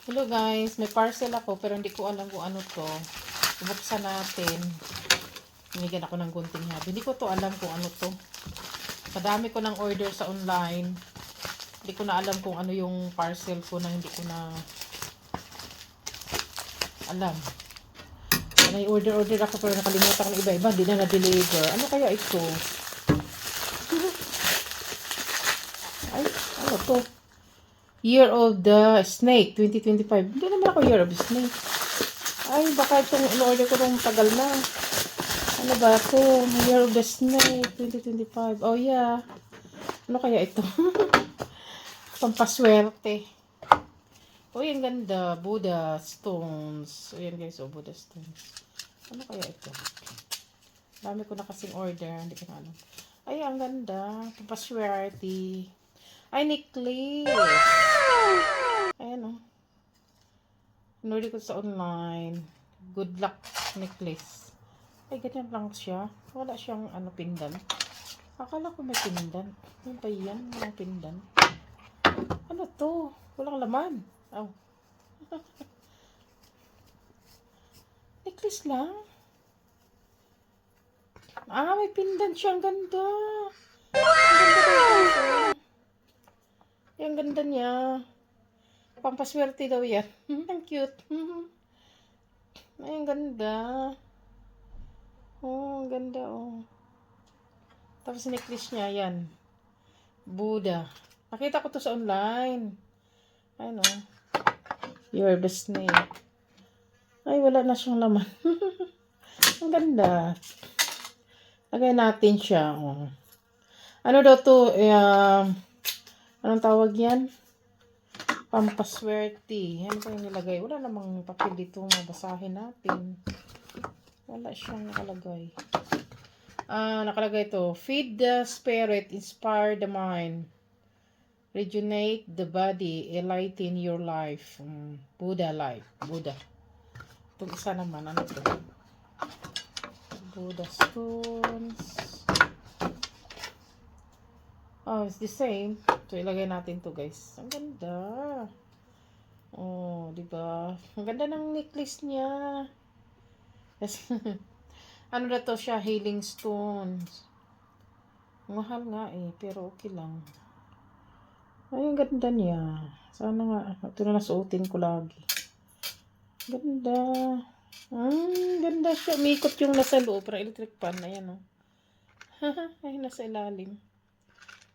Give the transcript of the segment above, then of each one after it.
Hello guys, may parcel ako pero hindi ko alam kung ano to. Bubuksan natin. Binigyan ako ng gunting habi. Hindi ko to alam kung ano to. Madami ko ng order sa online. Hindi ko na alam kung ano yung parcel ko na hindi ko na alam. May order ako pero nakalimutan ko ng iba-iba. Hindi na na-deliver. Ano kaya ito? Ay, ano to? Year of the Snake, 2025. Hindi naman ako Year of the Snake. Ay, baka itong in-order ko nung tagal na. Ano ba ito? Year of the Snake, 2025. Oh, yeah. Ano kaya ito? Pampaswerte. Oh, yung ganda. Buddha stones. Ayan guys, oh, Buddha stones. Ano kaya ito? Dami ko na kasing order. Hindi ko na alam. Ay, ang ganda. Pampaswerte. Ay, necklace. Ayan, oh. Inorder ko sa online. Good luck necklace. Ay, ganyan lang siya. Wala siyang ano, pindan. Akala ko may pindan. Ano ba yan? Walang pindan. Ano to? Walang laman. Oh. Necklace lang. Ah, may pindan siya. Ang ganda. Ang ganda. Ang ganda niya. Pampaswerte daw yan. Ang cute. Ay, ang ganda. Oh, ang ganda, oh. Tapos necklace niya, yan. Buddha. Nakita ko to sa online. Ano? You're the snake. Ay, wala na siyang laman. Ang ganda. Lagay natin siya, oh. Ano daw to? Anong tawag yan? Pampaswerte. Ano pa yung nilagay? Wala namang papel dito. Mabasahin natin. Wala siyang nakalagay. Nakalagay ito. Feed the spirit, inspire the mind, rejuvenate the body, enlighten your life. Buddha life. Buddha. Itong isa naman. Ano ito? Buddha stones. Oh, it's the same. So, ilagay natin to guys. Ang ganda. Oh, diba? Ang ganda ng necklace niya. Ano na to siya? Healing stones. Mahal nga eh. Pero okay lang. Ay, ang ganda niya. Sana nga. Ito na nasuotin ko lagi. Ganda. Ganda siya. Umikot yung nasa loob. Parang electric pan. Ayan o. Ay, nasa ilalim.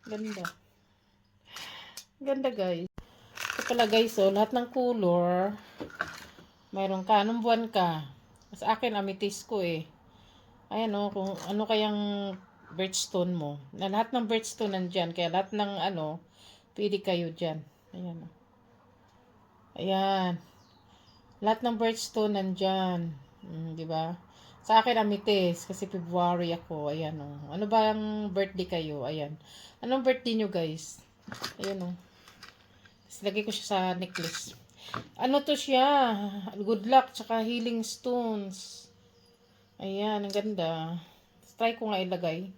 Ganda. Ganda guys. Ito pala guys, oh, lahat ng color, mayroon ka. Anong buwan ka? Sa akin, amethyst ko eh. Ayan oh, kung ano kayang birthstone mo. Na lahat ng birthstone nandyan. Kaya lahat ng ano, pili kayo dyan. Ayan oh. Ayan. Lahat ng birthstone nandyan. Diba? Sa akin, amethyst. Kasi February ako. Ayan oh. Ano ba ang birthday kayo? Ayan. Anong birthday nyo guys? Ayan oh. Lagay ko siya sa necklace. Ano to siya? Good luck, tsaka healing stones. Ayan, ang ganda. Try ko nga ilagay.